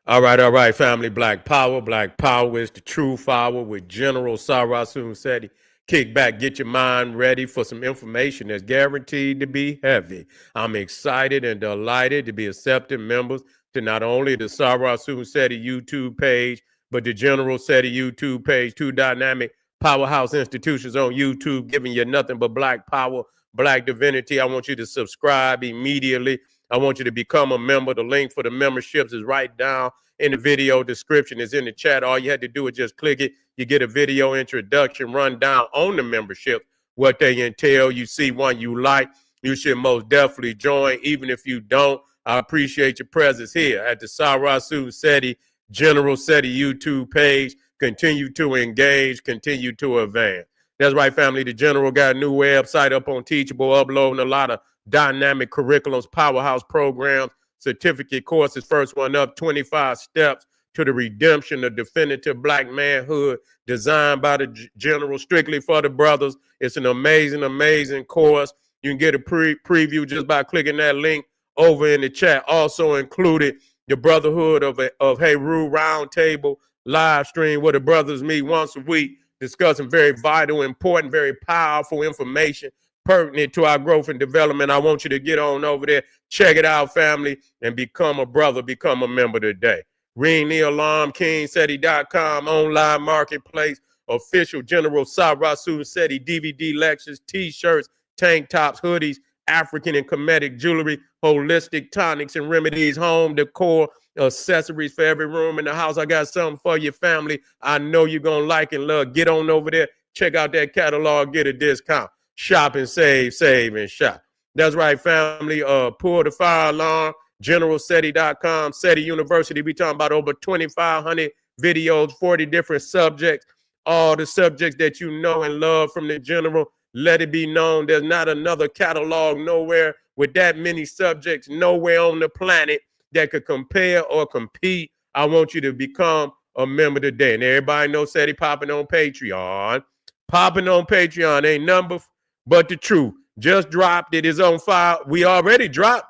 All right, family. Black Power. Black Power is the true power with General Sarasun Seti. Kick back, get your mind ready for some information that's guaranteed to be heavy. I'm excited and delighted to be accepting members to not only the Sarasun Seti YouTube page, but the General Seti YouTube page, two dynamic powerhouse institutions on YouTube, giving you nothing but black power, black divinity. I want you to subscribe immediately. I want you to become a member. The link for the memberships is right down in the video description. Is in the chat. All you had to do is just click it. You get a video introduction, rundown on the membership, what they entail. You see one you like, you should most definitely join. Even if you don't, I appreciate your presence here at the Sarasu Seti General Seti YouTube page. Continue to engage, continue to advance. That's right, family. The General got a new website up on Teachable, uploading a lot of dynamic curriculums, powerhouse programs, certificate courses. First one up, 25 steps to the redemption of definitive black manhood, designed by the General strictly for the brothers. It's an amazing, amazing course. You can get a preview just by clicking that link over in the chat. Also included the Brotherhood of Heru Roundtable live stream where the brothers meet once a week, discussing very vital, important, very powerful information pertinent to our growth and development. I want you to get on over there, check it out, family, and become a brother, become a member today. Ring the alarm, KingSeti.com, online marketplace, official General Sarasu Seti DVD lectures, t-shirts, tank tops, hoodies, African and Kemetic jewelry, holistic tonics and remedies, home decor, accessories for every room in the house. I got something for your family. I know you're going to like and love. Get on over there. Check out that catalog. Get a discount. Shop and save, save and shop. That's right, family. Pull the fire alarm. GeneralSeti.com, Seti University. We talking about over 2,500 videos, 40 different subjects. All the subjects that you know and love from the General. Let it be known there's not another catalog nowhere with that many subjects, nowhere on the planet that could compare or compete. I want you to become a member today. And everybody knows Seti popping on Patreon. Popping on Patreon ain't number but the truth. Just dropped it. Is on fire. We already dropped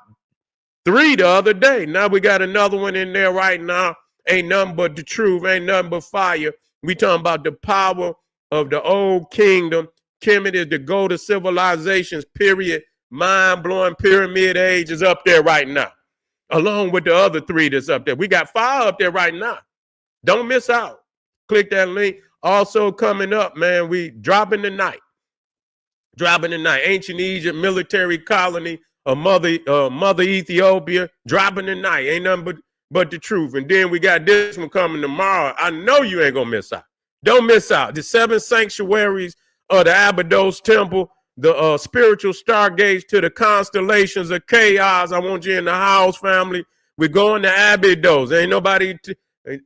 3 the other day. Now we got another one in there right now. Ain't nothing but the truth. Ain't nothing but fire. We talking about the power of the old kingdom. Kemet is the gold of civilizations, period. Mind-blowing pyramid age is up there right now, along with the other 3 that's up there. We got 5 up there right now. Don't miss out. Click that link. Also coming up, man, we dropping the night. Dropping the night. Ancient Egypt military colony of Mother Ethiopia. Dropping the night. Ain't nothing but the truth. And then we got this one coming tomorrow. I know you ain't gonna miss out. Don't miss out. The 7 sanctuaries of the Abydos Temple, the spiritual stargates to the constellations of chaos. I want you in the house, family. We're going to Abydos. Ain't nobody.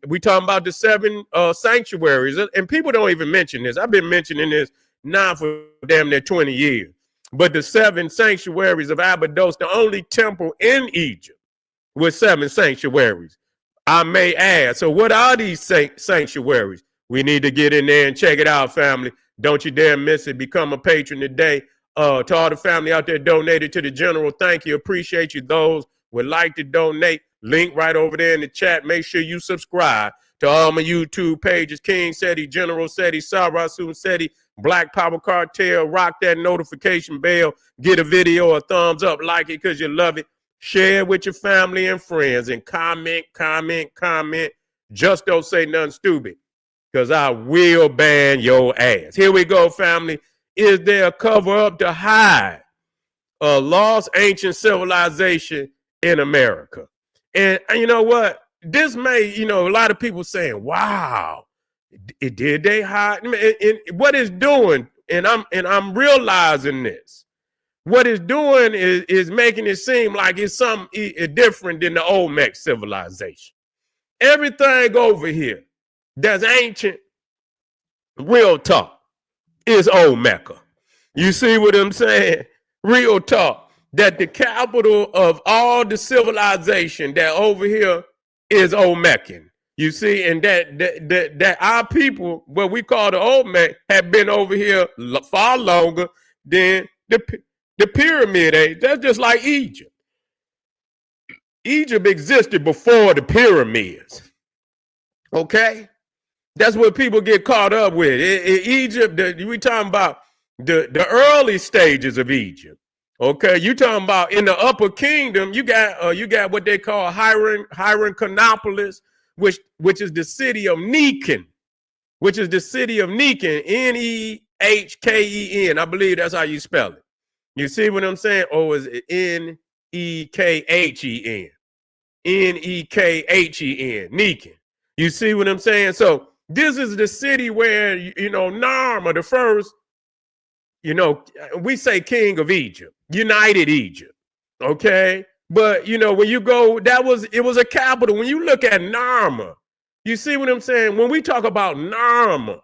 We talking about the 7 sanctuaries, and people don't even mention this. I've been mentioning this now for damn near 20 years. But the 7 sanctuaries of Abydos, the only temple in Egypt with 7 sanctuaries, I may add. So what are these sanctuaries? We need to get in there and check it out, family. Don't you dare miss it. Become a patron today. To all the family out there donated to the General, thank you. Appreciate you. Those would like to donate, link right over there in the chat. Make sure you subscribe to all my YouTube pages. King Seti, General Seti, Sarasun Seti, Black Power Cartel. Rock that notification bell. Get a video a thumbs up. Like it because you love it. Share it with your family and friends. And comment. Just don't say nothing stupid, because I will ban your ass. Here we go, family. Is there a cover-up to hide a lost ancient civilization in America? And you know what? This may, a lot of people saying, wow, did they hide? And what it's doing, and I'm realizing this, what it's doing is making it seem like it's something different than the Olmec civilization. Everything over here that's ancient, real talk, is old Mecca. You see what I'm saying? Real talk. That the capital of all the civilization that over here is old Meccan. You see, and that our people, what we call the old Mecca, have been over here far longer than the pyramid age. That's just like Egypt. Egypt existed before the pyramids. Okay? That's what people get caught up with. In Egypt, we talking about the early stages of Egypt. Okay, you talking about in the Upper Kingdom, you got what they call Hierakonpolis, which is the city of Neken, which is the city of Neken, Nehken. I believe that's how you spell it. You see what I'm saying? Or is it Nekhen? Nekhen, Neken. You see what I'm saying? So this is the city where, Narmer, the first, we say king of Egypt, united Egypt. Okay. But, when you go, it was a capital. When you look at Narmer, you see what I'm saying? When we talk about Narmer,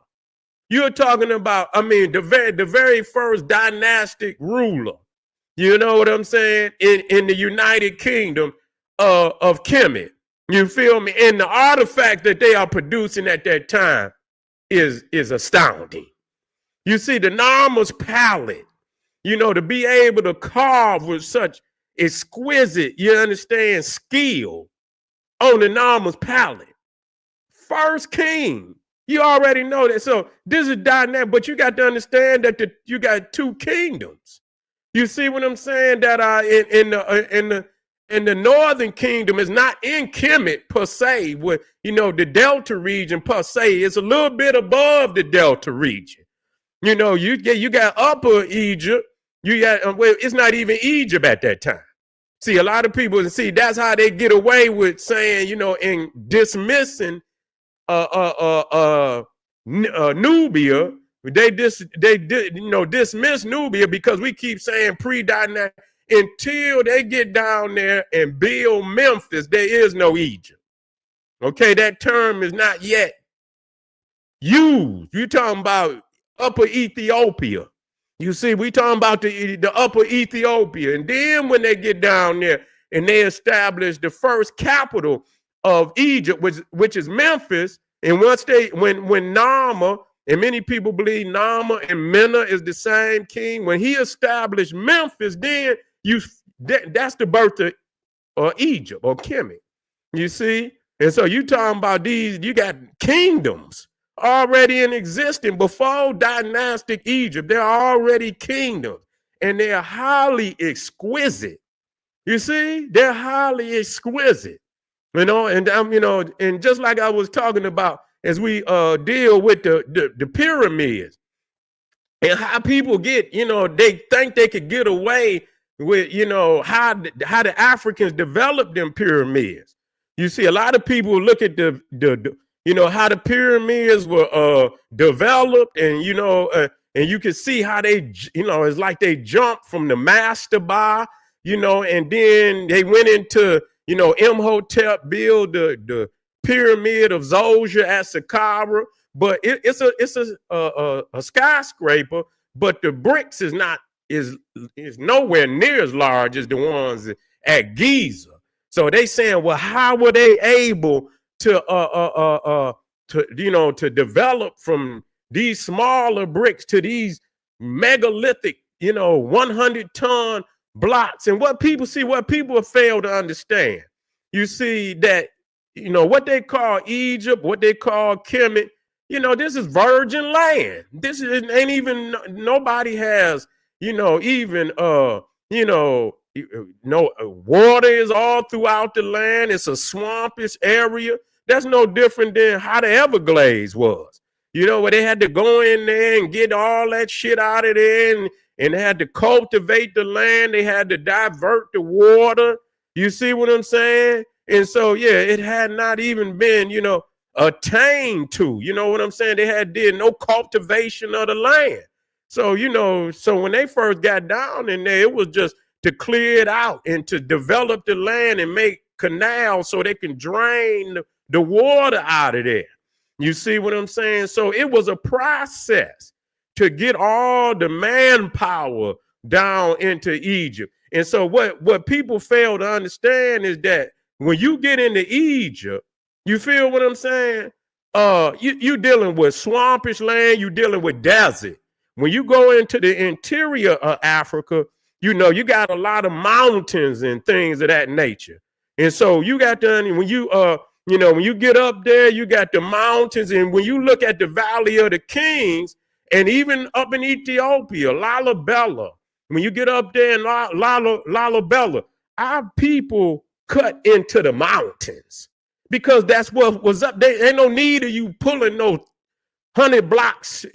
you're talking about, the very first dynastic ruler. You know what I'm saying? In the United Kingdom of Kemet. You feel me? And the artifact that they are producing at that time is astounding. You see, the Narmer's palette, to be able to carve with such exquisite, you understand, skill on the Narmer's palette. First king. You already know that. So this is dynamic, but you got to understand that you got two kingdoms. You see what I'm saying? That in the northern kingdom is not in Kemet per se, with the Delta region per se. It's a little bit above the Delta region. You got Upper Egypt. You got it's not even Egypt at that time. See, a lot of people that's how they get away with saying, and dismissing Nubia. They dismiss Nubia because we keep saying pre-dynastic until they get down there and build Memphis. There is no Egypt. Okay, that term is not yet used. You're talking about Upper Ethiopia. You see, we talking about the Upper Ethiopia. And then when they get down there and they establish the first capital of Egypt, which is Memphis, and once when Narmer, and many people believe Narmer and Mena is the same king, when he established Memphis, then that's the birth of Egypt or Kemet. You see? And so you talking about you got kingdoms already in existence before dynastic Egypt. They're already kingdoms, and they're highly exquisite. You see, they're highly exquisite. And just like I was talking about as we deal with the pyramids and how people get, they think they could get away with, how the Africans developed them pyramids. You see, a lot of people look at how the pyramids were developed, and and you can see how they, it's like they jumped from the mastaba, and then they went into, Imhotep build the pyramid of Zoser at Saqqara, but it's a skyscraper, but the bricks is nowhere near as large as the ones at Giza. So they saying, well, how were they able to develop from these smaller bricks to these megalithic, 100-ton blocks? And what people fail to understand, you see that, what they call Egypt, what they call Kemet, this is virgin land. This ain't even, nobody has, no water is all throughout the land. It's a swampish area. That's no different than how the Everglades was. Where they had to go in there and get all that shit out of there and had to cultivate the land. They had to divert the water. You see what I'm saying? And so, yeah, it had not even been, attained to. You know what I'm saying? They did no cultivation of the land. So, so when they first got down in there, it was just to clear it out and to develop the land and make canals so they can drain the water out of there. You see what I'm saying? So it was a process to get all the manpower down into Egypt. And so what people fail to understand is that when you get into Egypt, you feel what I'm saying? You dealing with swampish land, you dealing with desert. When you go into the interior of Africa, you got a lot of mountains and things of that nature. And so you got done when you when you get up there, you got the mountains, and when you look at the Valley of the Kings, and even up in Ethiopia, Lalibela, when you get up there in Lalibela, our people cut into the mountains because that's what was up there. Ain't no need of you pulling no 100 blocks,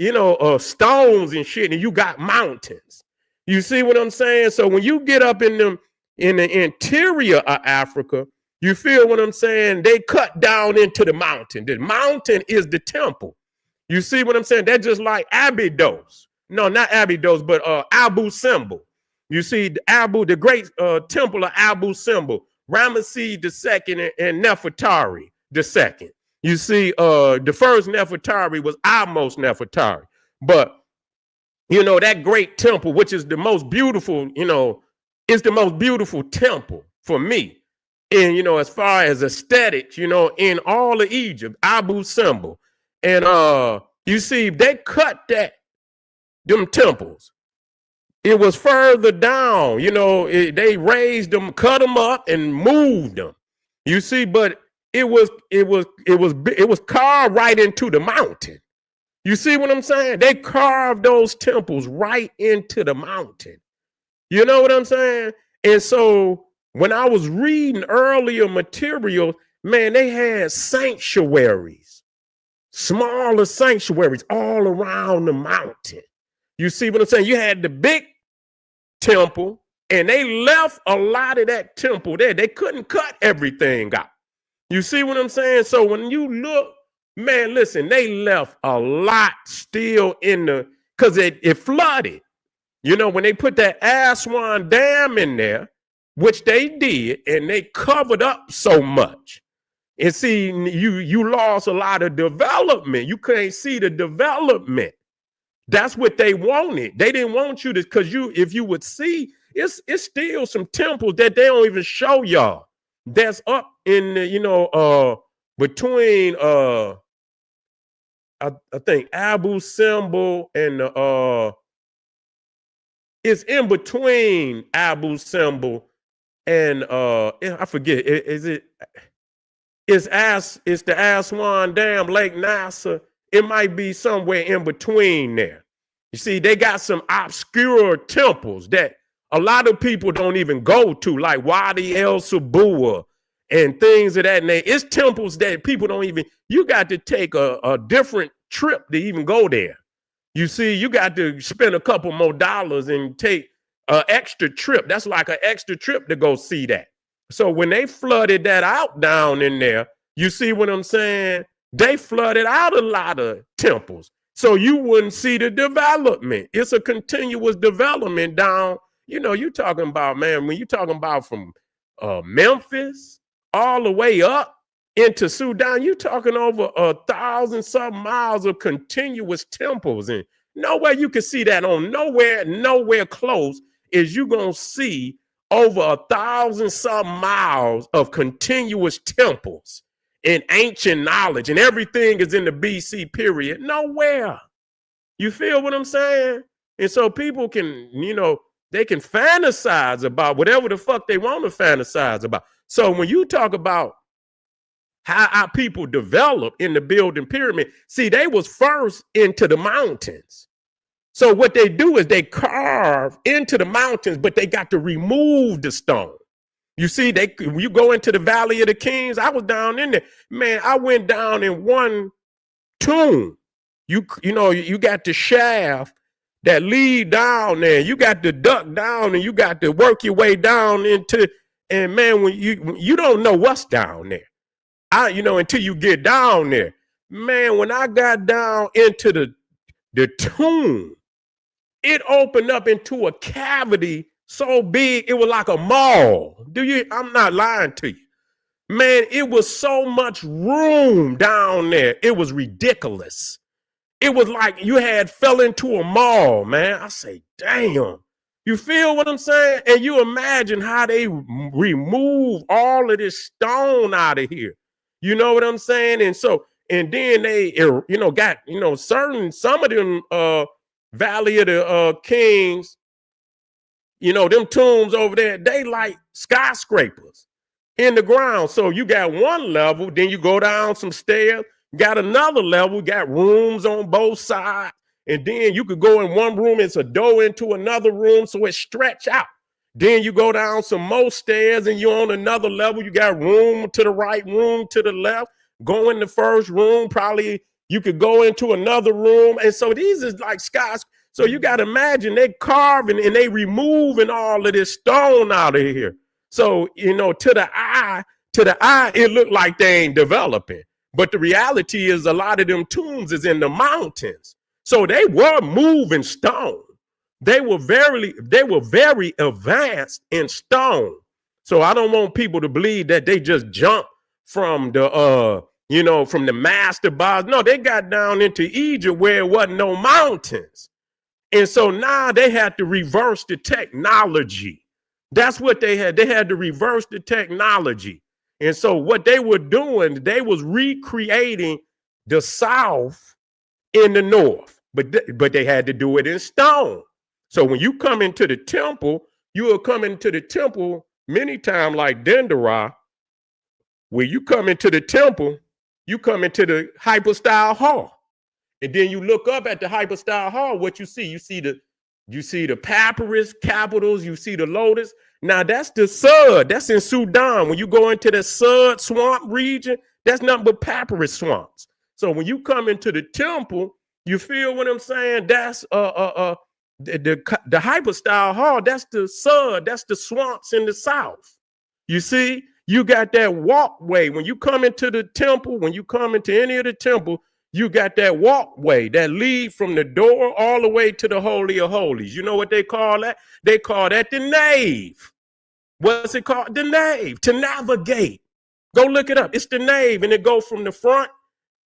stones and shit, and you got mountains. You see what I'm saying? So when you get up in the interior of Africa, you feel what I'm saying? They cut down into the mountain. The mountain is the temple. You see what I'm saying? They're just like Abydos. No, not Abydos, but Abu Simbel. You see the great temple of Abu Simbel, Ramesses II and Nefertari II. You see, the first Nefertari was Amos Nefertari. But, that great temple, which is the most beautiful, is the most beautiful temple for me. And, as far as aesthetics, in all of Egypt, Abu Simbel. And you see, they cut them temples. It was further down, they raised them, cut them up, and moved them. You see, but it was carved right into the mountain. You see what I'm saying? They carved those temples right into the mountain. You know what I'm saying? And so when I was reading earlier material, man, they had sanctuaries, smaller sanctuaries all around the mountain. You see what I'm saying? You had the big temple, and they left a lot of that temple there. They couldn't cut everything out. You see what I'm saying? So when you look, man, listen, they left a lot still because it flooded. When they put that Aswan Dam in there, which they did, and they covered up so much. And see, you lost a lot of development. You couldn't see the development. That's what they wanted. They didn't want you to, because if you would see, it's still some temples that they don't even show y'all. That's up in the, between I think Abu Simbel and it's in between Abu Simbel and I forget, it's the Aswan Dam, Lake Nasser. It might be somewhere in between there. You see, they got some obscure temples that a lot of people don't even go to, like Wadi El Sabua and things of that nature. It's temples that people don't even, you got to take a different trip to even go there. You see, you got to spend a couple more dollars and take an extra trip. That's like an extra trip to go see that. So when they flooded that out down in there, you see what I'm saying? They flooded out a lot of temples. So you wouldn't see the development. It's a continuous development down. You talking about, man, when you talking about from Memphis all the way up into Sudan, you talking over 1,000-something miles of continuous temples. And nowhere you can see that on nowhere close is you going to see over 1,000-something miles of continuous temples and ancient knowledge, and everything is in the BC period. Nowhere. You feel what I'm saying? And so people can, they can fantasize about whatever the fuck they want to fantasize about. So when you talk about how our people develop in the building pyramid, see, they was first into the mountains. So what they do is they carve into the mountains, but they got to remove the stone. You see, you go into the Valley of the Kings. I was down in there, man. I went down in one tomb. You got the shaft that lead down there. You got to duck down and you got to work your way down into. And man, when you don't know what's down there, until you get down there, man. When I got down into the tomb, it opened up into a cavity so big, it was like a mall. I'm not lying to you. Man, it was so much room down there. It was ridiculous. It was like you had fell into a mall, man. I say, damn. You feel what I'm saying? And you imagine how they remove all of this stone out of here. You know what I'm saying? And then they, got, some of them Valley of the Kings, them tombs over there, they like skyscrapers. in the ground. So you got one level, then you go down some stairs, got another level, got rooms on both sides, and then you could go in one room, it's a door into another room, so it stretch out. Then you go down some more stairs and you're on another level. You got room to the right, room to the left. Go in the first room, probably you could go into another room. And so these is like skies. So you got to imagine they carving and they removing all of this stone out of here. So, you know, to the eye, it looked like they ain't developing. But the reality is a lot of them tombs is in the mountains. So they were moving stone. They were very advanced in stone. So I don't want people to believe that they just jumped from the from the master boss. No, they got down into Egypt where it wasn't no mountains. And so now they had to reverse the technology. That's what they had. They had to reverse the technology. And so what they were doing, they was recreating the South in the North, but they had to do it in stone. So when you come into the temple, you will come into the temple many times like Dendera. When you come into the temple, you come into the hypostyle hall. And then you look up at the hypostyle hall, what you see? You see the papyrus capitals, you see the lotus. Now that's the Sud, that's in Sudan. When you go into the Sud swamp region, that's nothing but papyrus swamps. So when you come into the temple, you feel what I'm saying? That's the hypostyle hall, that's the Sud, that's the swamps in the south. You see, you got that walkway. When you come into the temple, when you come into any of the temple, you got that walkway that lead from the door all the way to the Holy of Holies. You know what they call that? They call that the nave. What's it called? The nave, to navigate. Go look it up. It's the nave, and it goes from the front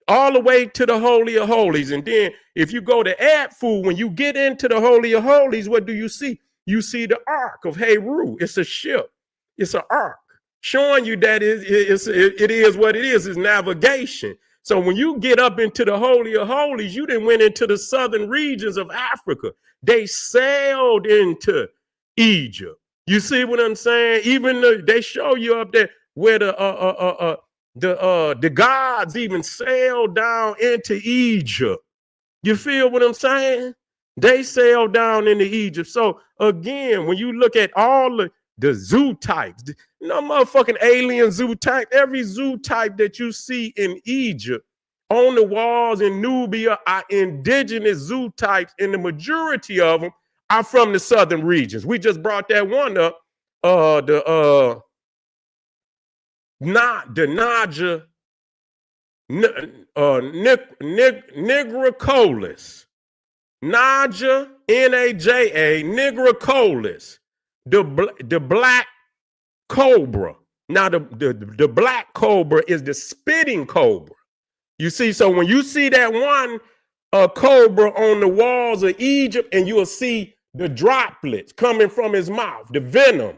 all the way to the Holy of Holies. And then if you go to Adfu, when you get into the Holy of Holies, what do you see? You see the Ark of Heru. It's a ship. It's an ark showing you that it is what it is navigation. So when you get up into the Holy of Holies, you then went into the southern regions of Africa. They sailed into Egypt. You see what I'm saying? Even they show you up there where the gods even sailed down into Egypt. You feel what I'm saying? They sailed down into Egypt. So again, when you look at all the zoo types, motherfucking alien zoo type, every zoo type that you see in Egypt on the walls in Nubia are indigenous zoo types, and the majority of them are from the southern regions. We just brought that one up, the Naja Nigracolis. Naja, N-A-J-A, Nigracolis. The black cobra. Now, the black cobra is the spitting cobra. You see, so when you see that one cobra on the walls of Egypt, and you will see the droplets coming from his mouth, the venom,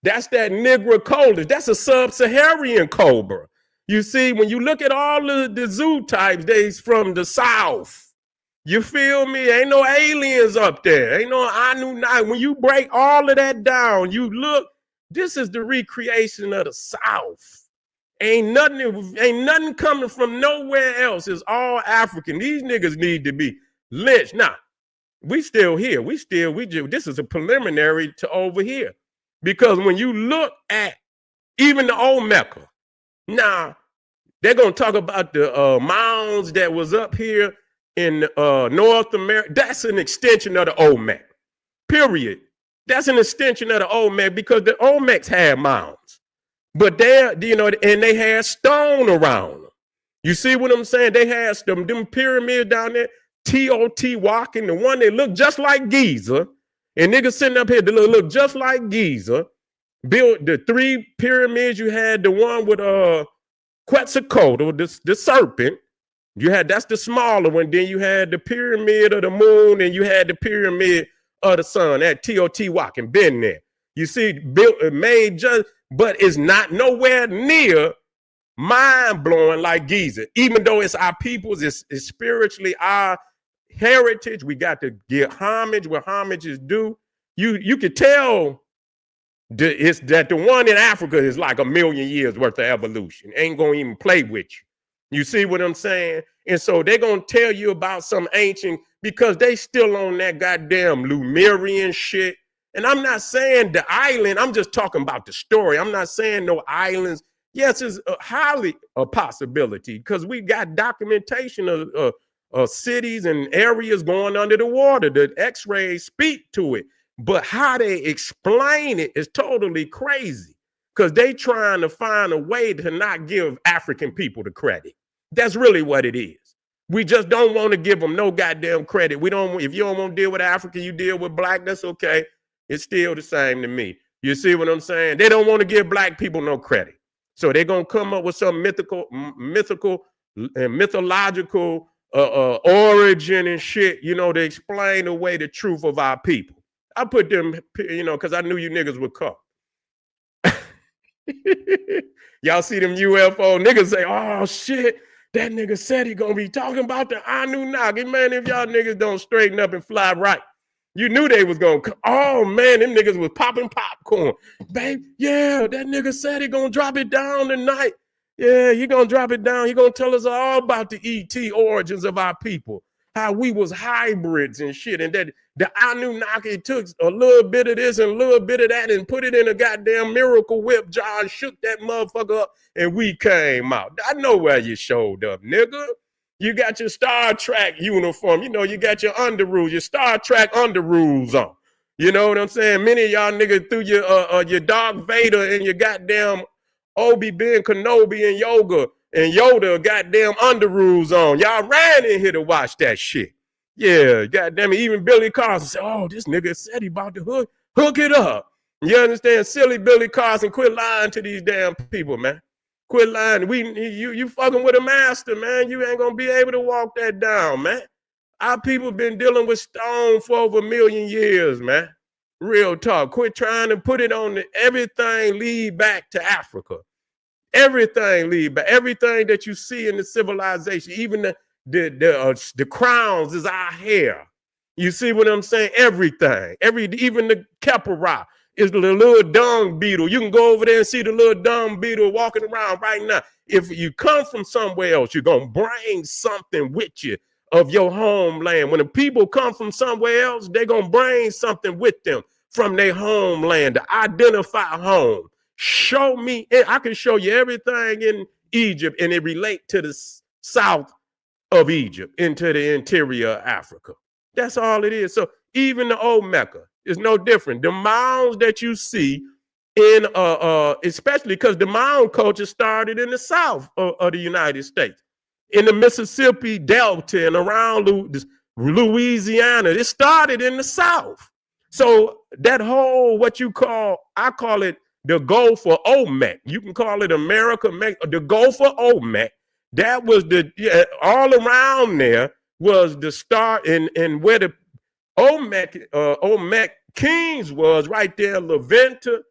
that's that Nigracolis. That's a sub-Saharan cobra. You see, when you look at all of the zoo types, they's from the south. You feel me? Ain't no aliens up there. Ain't no Anunnaki. When you break all of that down, you look, this is the recreation of the South. Ain't nothing coming from nowhere else. It's all African. These niggas need to be lynched. Now, we still here. This is a preliminary to over here. Because when you look at even the old Mecca, now they're going to talk about the mounds that was up here in North America. That's an extension of the Olmec, period. That's an extension of the Olmec, because the Olmecs had mounds, but and they had stone around them. You see what I'm saying? They had them pyramids down there, Teotihuacan, the one that looked just like Giza, and niggas sitting up here that look just like Giza. Built the 3 pyramids. You had the one with Quetzalcoatl, the serpent. That's the smaller one. Then you had the pyramid of the moon, and you had the pyramid of the sun at Teotihuacan. Been there. You see, built, made but it's not nowhere near mind-blowing like Giza. Even though it's our people's, it's spiritually our heritage. We got to give homage where homage is due. You could tell It's that the one in Africa is like 1,000,000 years worth of evolution. Ain't gonna even play with you. You see what I'm saying? And so they're gonna tell you about some ancient because they still on that goddamn Lemurian shit. And I'm not saying the island, I'm just talking about the story. I'm not saying no islands. Yes, it's highly a possibility because we got documentation of cities and areas going under the water. The x-rays speak to it. But how they explain it is totally crazy because they trying to find a way to not give African people the credit. That's really what it is. We just don't want to give them no goddamn credit. We don't. If you don't want to deal with Africa, you deal with black. That's okay. It's still the same to me. You see what I'm saying? They don't want to give black people no credit. So they're gonna come up with some mythical and mythological origin and shit, to explain away the truth of our people. I put them, because I knew you niggas would come. Y'all see them UFO niggas say, oh shit, that nigga said he gonna be talking about the Anunnaki. Man, if y'all niggas don't straighten up and fly right, you knew they was gonna come. Oh man, them niggas was popping popcorn. Babe, yeah, that nigga said he gonna drop it down tonight. Yeah, he gonna drop it down. He gonna tell us all about the ET origins of our people. How we was hybrids and shit, and that the Anunnaki took a little bit of this and a little bit of that and put it in a goddamn miracle whip jar and shook that motherfucker up, and we came out. I know where you showed up, nigga. You got your Star Trek uniform. You got your underoos, your Star Trek underoos on. You know what I'm saying? Many of y'all niggas threw your Darth Vader and your goddamn Obi-Wan Kenobi and Yoda goddamn underoos on. Y'all ran in here to watch that shit. Yeah, goddamn it. Even Billy Carson said, oh, this nigga said he about to hook it up. You understand? Silly Billy Carson, quit lying to these damn people, man. Quit lying. You fucking with a master, man. You ain't gonna be able to walk that down, man. Our people been dealing with stone for over 1,000,000 years, man. Real talk. Quit trying to put it on everything lead back to Africa. Everything lead back. Everything that you see in the civilization, even the crowns is our hair. You see what I'm saying? Everything. Even the Kepara is the little dung beetle. You can go over there and see the little dung beetle walking around right now. If you come from somewhere else, you're going to bring something with you of your homeland. When the people come from somewhere else, they're going to bring something with them from their homeland to identify home. Show me. I can show you everything in Egypt, and it relate to the south of Egypt into the interior of Africa. That's all it is. So even the old Mecca is no different. The mounds that you see in, especially because the mound culture started in the south of the United States, in the Mississippi Delta and around Louisiana. It started in the south. So that whole, I call it the Gulf of Olmec. You can call it America, the Gulf of Olmec. That was all around there was the start, and where the Olmec kings was right there, Levanter.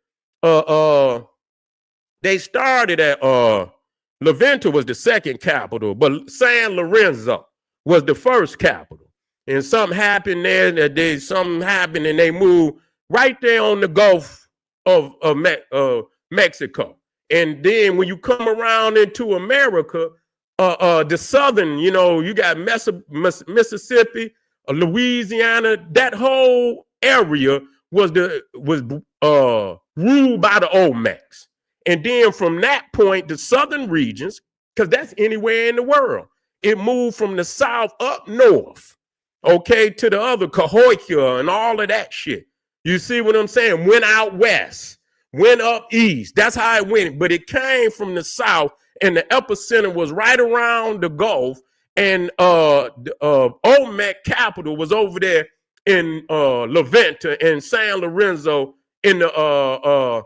They started at Levanter was the second capital, but San Lorenzo was the first capital. And something happened there, and they moved right there on the Gulf of Mexico. And then when you come around into America, the southern, you got Mississippi, Louisiana. That whole area was ruled by the Olmecs. And then from that point, the southern regions, because that's anywhere in the world, it moved from the south up north, okay, to the other Cahokia and all of that shit. You see what I'm saying? Went out west, went up east. That's how it went. But it came from the south, and the epicenter was right around the Gulf. And Olmec capital was over there in Levanter and San Lorenzo in the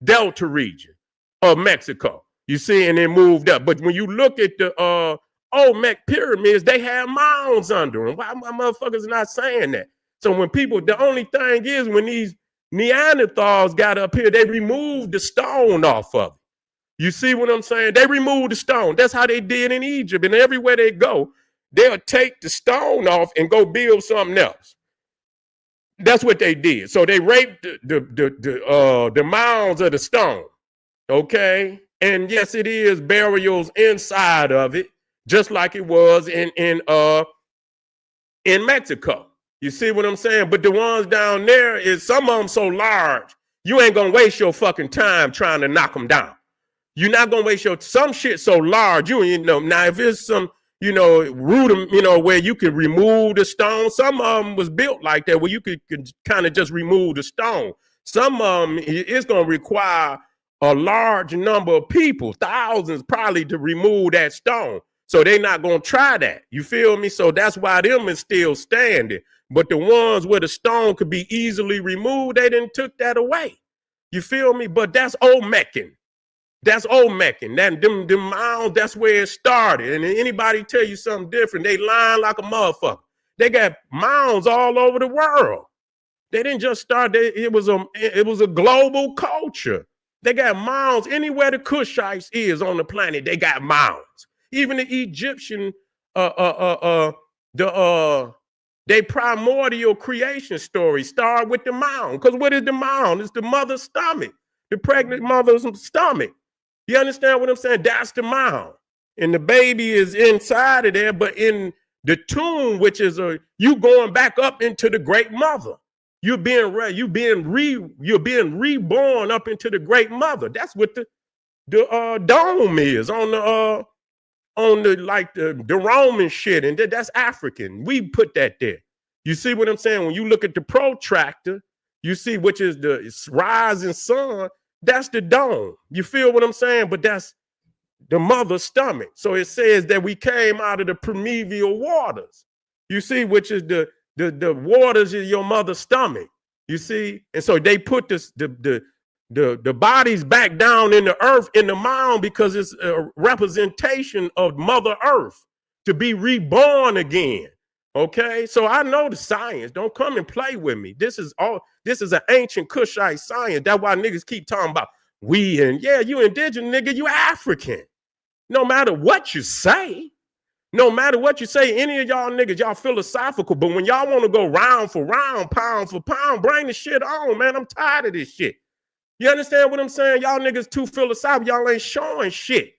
Delta region of Mexico. You see, and it moved up. But when you look at the Olmec pyramids, they have mounds under them. Why motherfuckers not saying that? So when the only thing is when these Neanderthals got up here, they removed the stone off of it. You see what I'm saying? They removed the stone. That's how they did in Egypt. And everywhere they go, they'll take the stone off and go build something else. That's what they did. So they raped the mounds of the stone. Okay, and yes, it is burials inside of it, just like it was in Mexico. You see what I'm saying? But the ones down there is some of them so large, you ain't gonna waste your fucking time trying to knock them down. You're not gonna waste your some shit so large. You know now if it's some root, where you can remove the stone. Some of them was built like that where you could kind of just remove the stone. Some of them it's gonna require a large number of people, thousands probably, to remove that stone. So they're not gonna try that. You feel me? So that's why them is still standing. But the ones where the stone could be easily removed, they didn't took that away. You feel me? But that's old Meccan. That's old Meccan. That them mounds, that's where it started. And anybody tell you something different, they lying like a motherfucker. They got mounds all over the world. They didn't just start. It was a global culture. They got mounds anywhere the Kushites is on the planet. They got mounds. Even the Egyptian, they primordial creation story start with the mound. Because what is the mound? It's the mother's stomach, the pregnant mother's stomach. You understand what I'm saying? That's the mound. And the baby is inside of there, but in the tomb, which is you going back up into the great mother. You're being reborn up into the great mother. That's what the dome is on the Roman shit, and that's African. We put that there. You see what I'm saying? When you look at the protractor, you see which is the rising sun. That's the dome. You feel what I'm saying? But that's the mother's stomach. So it says that we came out of the primeval waters. You see, which is the waters of your mother's stomach. You see, and so they put the bodies back down in the earth in the mound because it's a representation of Mother Earth to be reborn again. Okay, so I know the science. Don't come and play with me. This is an ancient Kushite science. That's why niggas keep talking about we and yeah, you indigenous nigga, you African. No matter what you say, any of y'all niggas, y'all philosophical, but when y'all want to go round for round, pound for pound, bring the shit on, man. I'm tired of this shit. You understand what I'm saying? Y'all niggas too philosophical. Y'all ain't showing shit.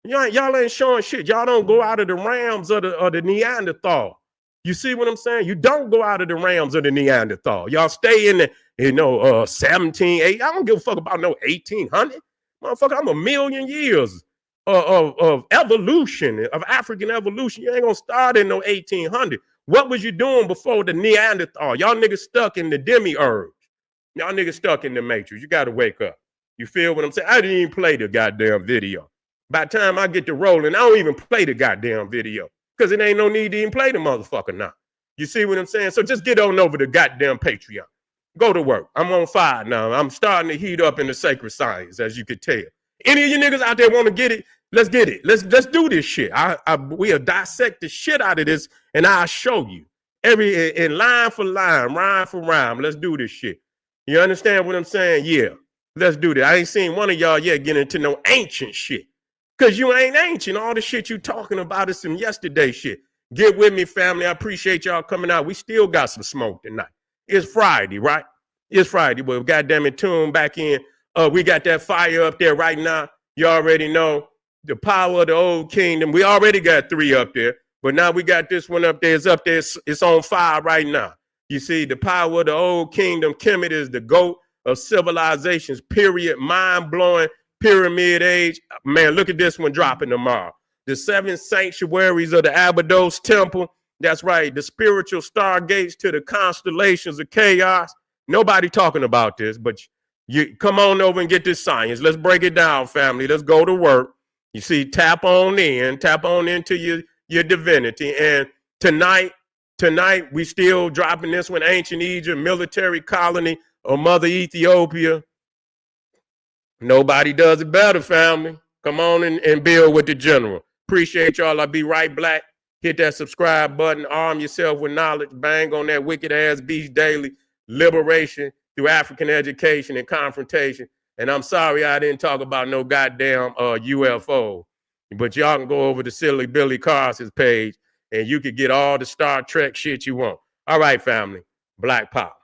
Y'all ain't showing shit. Y'all don't go out of the realms of the Neanderthal. You see what I'm saying? You don't go out of the realms of the Neanderthal. Y'all stay in the 17, 8. I don't give a fuck about no 1800. Motherfucker, I'm a million years of evolution, of African evolution. You ain't gonna start in no 1800. What was you doing before the Neanderthal? Y'all niggas stuck in the demiurge. Y'all niggas stuck in the matrix. You gotta wake up. You feel what I'm saying? I didn't even play the goddamn video. By the time I get to rolling, I don't even play the goddamn video. Because it ain't no need to even play the motherfucker now. You see what I'm saying? So just get on over to goddamn Patreon. Go to work. I'm on fire now. I'm starting to heat up in the sacred science, as you could tell. Any of you niggas out there want to get it? Let's get it. Let's do this shit. We'll dissect the shit out of this, and I'll show you. In line for line, rhyme for rhyme. Let's do this shit. You understand what I'm saying? Yeah. Let's do that. I ain't seen one of y'all yet get into no ancient shit. Because you ain't ancient. All the shit you talking about is some yesterday shit. Get with me, family. I appreciate y'all coming out. We still got some smoke tonight. It's Friday, right? It's Friday. But goddamn it, tune back in. We got that fire up there right now. You already know the power of the old kingdom. We already got 3 up there. But now we got this one up there. It's up there. It's on fire right now. You see, the power of the old kingdom. Kemet is the GOAT of civilizations, period. Mind-blowing. Pyramid age, man, look at this one dropping tomorrow. The 7 sanctuaries of the Abydos temple. That's right. The spiritual stargates to the constellations of chaos. Nobody talking about this, but you come on over and get this science. Let's break it down, family. Let's go to work. You see, tap on into your divinity. And tonight we still dropping this one, ancient Egypt, military colony of Mother Ethiopia. Nobody does it better, family. Come on and build with the general. Appreciate y'all. I'll be right back. Hit that subscribe button. Arm yourself with knowledge. Bang on that wicked ass beast daily. Liberation through African education and confrontation. And I'm sorry I didn't talk about no goddamn UFO. But y'all can go over to Silly Billy Carson's page and you can get all the Star Trek shit you want. All right, family. Black Power.